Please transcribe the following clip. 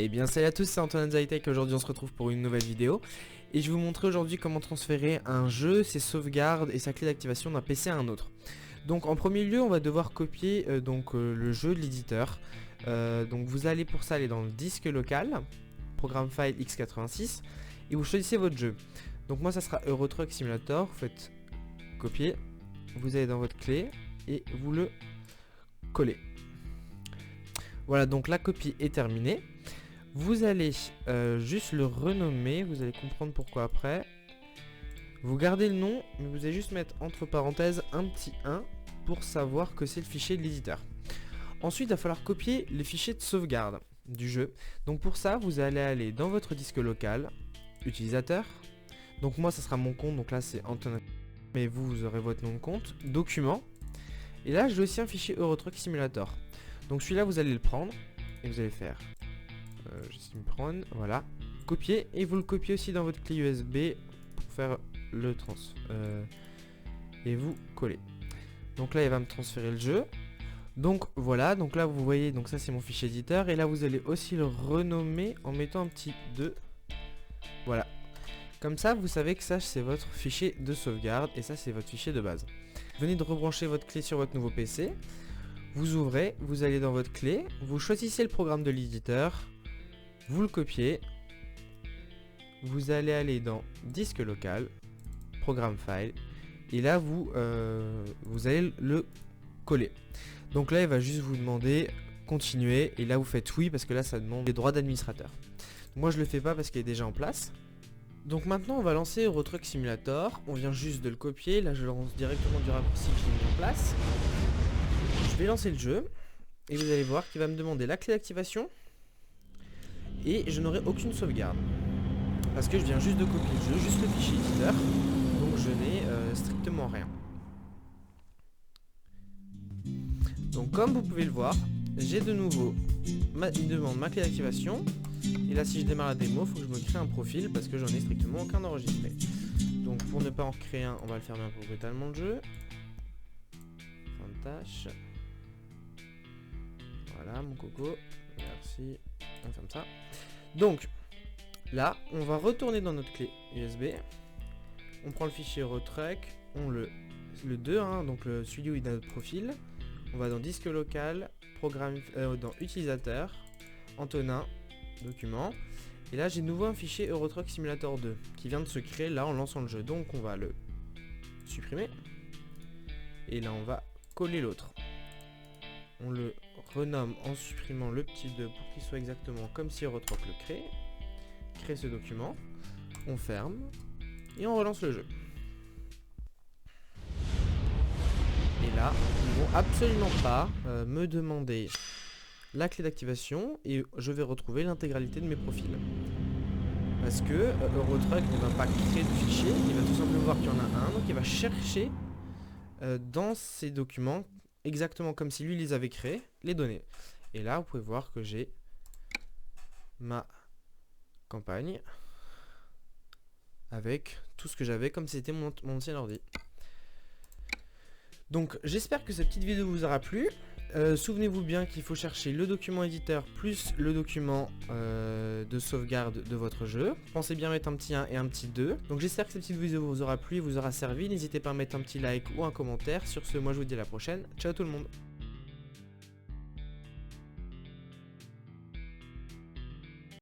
Eh bien salut à tous, c'est Antoine Zaytech. Aujourd'hui on se retrouve pour une nouvelle vidéo et je vais vous montrer aujourd'hui comment transférer un jeu, ses sauvegardes et sa clé d'activation d'un PC à un autre. Donc en premier lieu on va devoir copier le jeu de l'éditeur. Donc vous allez pour ça aller dans le disque local, programme file x86 et vous choisissez votre jeu. Donc moi ça sera Euro Truck Simulator, vous faites copier, vous allez dans votre clé et vous le collez. Voilà, donc la copie est terminée. Vous allez juste le renommer, vous allez comprendre pourquoi après. Vous gardez le nom, mais vous allez juste mettre entre parenthèses un petit 1 pour savoir que c'est le fichier de l'éditeur. Ensuite, il va falloir copier les fichiers de sauvegarde du jeu. Donc pour ça, vous allez aller dans votre disque local, utilisateur. Donc moi, ça sera mon compte, donc là c'est Antoine, mais vous aurez votre nom de compte, document. Et là, j'ai aussi un fichier Euro Truck Simulator. Donc celui-là, vous allez le prendre et vous allez faire prendre, voilà, copier, et vous le copiez aussi dans votre clé USB pour faire le et vous collez. Donc là il va me transférer le jeu. Donc voilà, donc là vous voyez, donc ça c'est mon fichier éditeur, et là vous allez aussi le renommer en mettant un petit 2. Voilà, comme ça vous savez que ça c'est votre fichier de sauvegarde et ça c'est votre fichier de base. Venez de rebrancher votre clé sur votre nouveau PC, vous ouvrez, vous allez dans votre clé, vous choisissez le programme de l'éditeur, vous le copiez, vous allez aller dans disque local, programme file, et là vous allez le coller. Donc là il va juste vous demander continuer, et là vous faites oui parce que là ça demande les droits d'administrateur. Moi je le fais pas parce qu'il est déjà en place. Donc maintenant on va lancer Euro Truck Simulator, on vient juste de le copier, là je le lance directement du raccourci que j'ai mis en place. Je vais lancer le jeu, et vous allez voir qu'il va me demander la clé d'activation, et je n'aurai aucune sauvegarde parce que je viens juste de copier le jeu, juste le fichier éditeur, donc je n'ai strictement rien. Donc comme vous pouvez le voir, j'ai de nouveau il demande ma clé d'activation, et là si je démarre la démo, il faut que je me crée un profil parce que j'en ai strictement aucun enregistré. Donc pour ne pas en créer un, on va le fermer un peu brutalement le jeu. Fin de tâche. Voilà mon coco, merci. On ferme ça. Donc là on va retourner dans notre clé USB, on prend le fichier Eurotruck, on le 2 hein, donc celui où il a notre profil, on va dans disque local, programme dans utilisateur, Antonin, document, et là j'ai de nouveau un fichier Euro Truck Simulator 2 qui vient de se créer là en lançant le jeu, donc on va le supprimer et là on va coller l'autre. On le renomme en supprimant le petit 2 pour qu'il soit exactement comme si Euro Truck le crée ce document, on ferme et on relance le jeu. Et là, ils vont absolument pas me demander la clé d'activation et je vais retrouver l'intégralité de mes profils. Parce que Euro Truck ne va pas créer de fichier, il va tout simplement voir qu'il y en a un, donc il va chercher dans ces documents exactement comme si lui les avait créés, les données. Et là vous pouvez voir que j'ai ma campagne avec tout ce que j'avais comme si c'était mon ancien ordi. Donc j'espère que cette petite vidéo vous aura plu. Souvenez-vous bien qu'il faut chercher le document éditeur plus le document de sauvegarde de votre jeu. Pensez bien mettre un petit 1 et un petit 2. Donc j'espère que cette petite vidéo vous aura plu et vous aura servi. N'hésitez pas à mettre un petit like ou un commentaire. Sur ce, moi je vous dis à la prochaine. Ciao tout le monde.